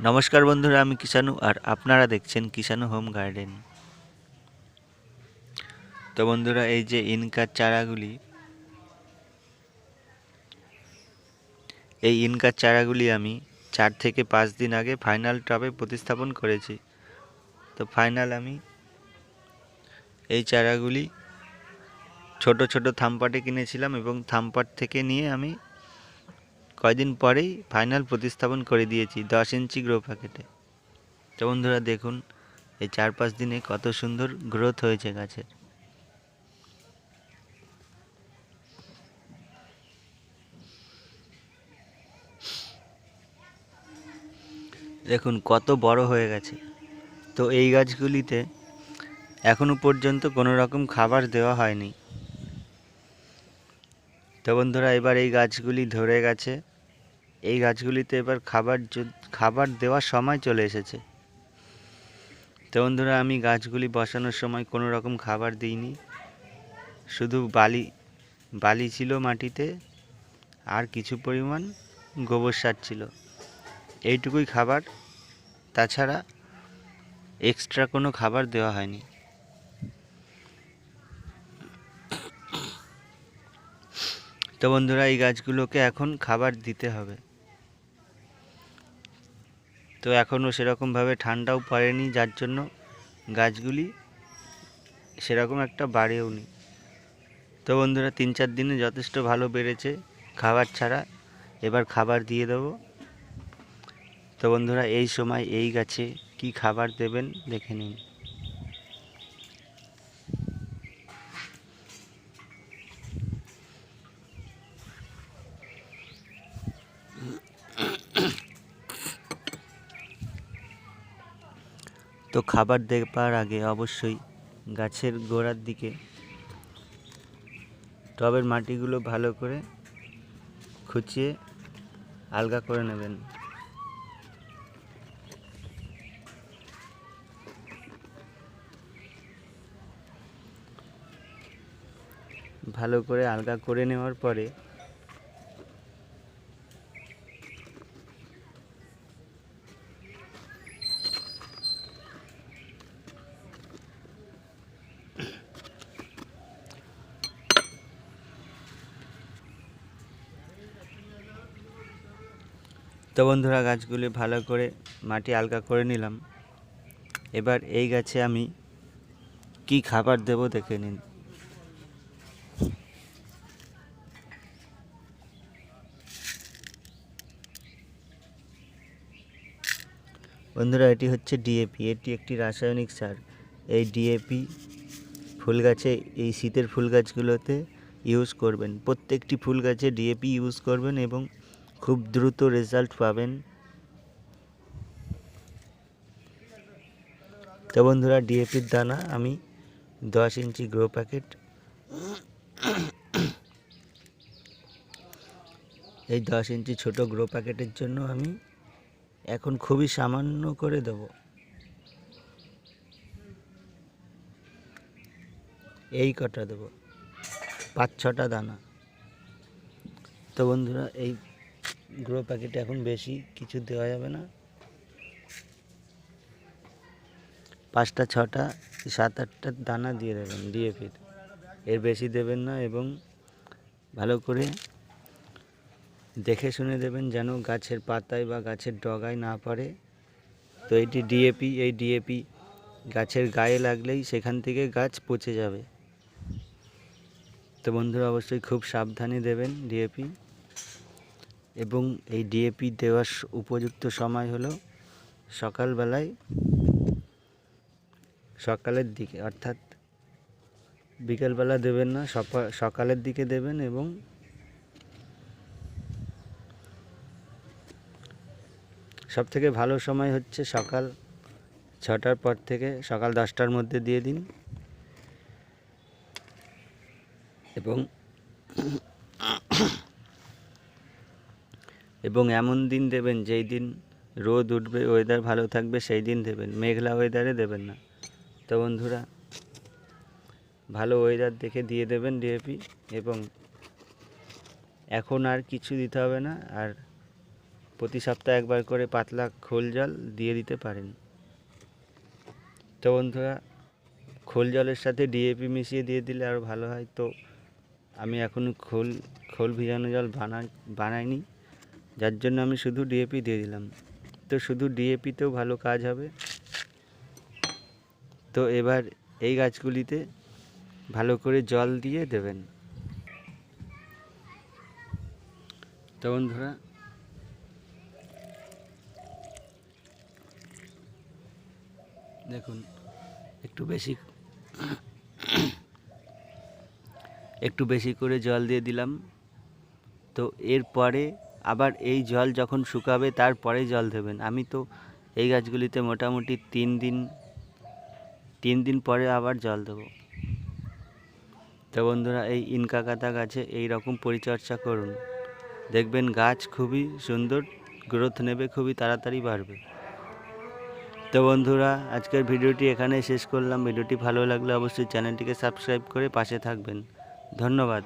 নমস্কার বন্ধুরা, আমি কিষানু আর আপনারা দেখছেন কিষানু হোম গার্ডেন। তো বন্ধুরা, এই যে ইনকার চারাগুলি, এই ইনকার চারাগুলি আমি 4 থেকে 5 দিন আগে ফাইনাল টবে প্রতিস্থাপন করেছি। তো ফাইনাল আমি এই চারাগুলি ছোট ছোট থামপাটে কিনেছিলাম এবং থামপাট থেকে নিয়ে আমি কয়দিন পরেই ফাইনাল প্রতিস্থাপন করে দিয়েছি 10 ইঞ্চি গ্রো প্যাকেটে। তো বন্ধুরা দেখুন, এই 4-5 দিনে কত সুন্দর গ্রোথ হয়েছে গাছের। দেখুন কত বড় হয়ে গেছে। তো এই গাছগুলিতে এখনো পর্যন্ত কোনো রকম খাবার দেওয়া হয়নি। তো বন্ধুরা, এবার এই গাছগুলি ধরে গেছে, এই গাছগুলিতে এবার খাবার দেওয়ার সময় চলে এসেছে। তো বন্ধুরা, আমি গাছগুলি বসানোর সময় কোনো রকম খাবার দিইনি, শুধু বালি ছিল মাটিতে আর কিছু পরিমাণ গোবর সার ছিল, এইটুকুই খাবার। তাছাড়া এক্সট্রা কোনো খাবার দেওয়া হয়নি। তো বন্ধুরা, এই গাছগুলোকে এখন খাবার দিতে হবে। তো এখনও সেরকমভাবে ঠান্ডাও পড়েনি, যার জন্য গাছগুলি সেরকম একটা বাড়েও নি। তো বন্ধুরা, 3-4 দিনে যথেষ্ট ভালো বেড়েছে খাবার ছাড়া। এবার খাবার দিয়ে দেবো। তো বন্ধুরা, এই সময় এই গাছে কি খাবার দেবেন দেখে নিন। তো খাবার দেবার আগে অবশ্যই গাছের গোড়ার দিকে টবের মাটিগুলো ভালো করে খুঁচিয়ে আলগা করে নেবেন। ভালো করে আলগা করে নেওয়ার পরে তো বন্ধুরা, গাছগুলি ভালো করে মাটি আলগা করে নিলাম। এবার এই গাছে আমি কি খাবার দেব দেখে নিন। বন্ধুরা, এটি হচ্ছে ডিএপি। এটি একটি রাসায়নিক সার। এই ডিএপি ফুল গাছে, এই শীতের ফুল গাছগুলোতে ইউজ করবেন। প্রত্যেকটি ফুল গাছে ডিএপি ইউজ করবেন এবং খুব দ্রুত রেজাল্ট পাবেন। তো বন্ধুরা, ডিএপির দানা আমি 10 ইঞ্চি গ্রো প্যাকেট, এই 10 ইঞ্চি ছোট গ্রো প্যাকেটের জন্য আমি এখন খুবই সামান্য করে দেব। এই কটা দেব, 5-6টা দানা। তো বন্ধুরা, এই গ্রো প্যাকেটে এখন বেশি কিছু দেওয়া যাবে না। 5টা 6টা 7-8টা দানা দিয়ে দেবেন ডিএপির, এর বেশি দেবেন না। এবং ভালো করে দেখে শুনে দেবেন যেন গাছের পাতায় বা গাছের ডগায় না পড়ে। তো এটি ডিএপি, এই ডিএপি গাছের গায়ে লাগলেই সেখান থেকে গাছ পচে যাবে। তো বন্ধুরা, অবশ্যই খুব সাবধানে দেবেন ডিএপি। এবং এই ডিএপি দেওয়ার উপযুক্ত সময় হলো সকালের দিকে, অর্থাৎ বিকেলবেলা দেবেন না, সকালের দিকে দেবেন। এবং সবথেকে ভালো সময় হচ্ছে সকাল 6টার পর থেকে সকাল 10টার মধ্যে দিয়ে দিন। এবং এমন দিন দেবেন যেই দিন রোদ উঠবে, ওয়েদার ভালো থাকবে, সেই দিন দেবেন। মেঘলা ওয়েদারে দেবেন না। তো বন্ধুরা, ভালো ওয়েদার দেখে দিয়ে দেবেন ডিএপি। এবং এখন আর কিছু দিতে হবে না। আর প্রতি সপ্তাহে একবার করে পাতলা খোল জল দিয়ে দিতে পারেন। তো বন্ধুরা, খোল জলের সাথে ডিএপি মিশিয়ে দিয়ে দিলে আরও ভালো হয়। তো আমি এখনও খোল ভিজানো জল বানাইনি, যার জন্য আমি শুধু ডিএপি দিয়ে দিলাম। তো শুধু ডিএপিতেও ভালো কাজ হবে। তো এবার এই গাছগুলিতে ভালো করে জল দিয়ে দেবেন। তো বন্ধুরা, দেখুন একটু বেশি করে জল দিয়ে দিলাম। তো এরপরে আবার এই জল যখন শুকাবে তারপরে জল দেবেন। আমি তো এই গাছগুলিতে মোটামুটি 3 দিন পরে আবার জল দেব। তো বন্ধুরা, এই ইনকা গাদা গাছে এই রকম পরিচর্যা করুন, দেখবেন গাছ খুবই সুন্দর গ্রোথ নেবে, খুবই তাড়াতাড়ি বাড়বে। তো বন্ধুরা, আজকের ভিডিওটি এখানেই শেষ করলাম। ভিডিওটি ভালো লাগলে অবশ্যই চ্যানেলটিকে সাবস্ক্রাইব করে পাশে থাকবেন। ধন্যবাদ।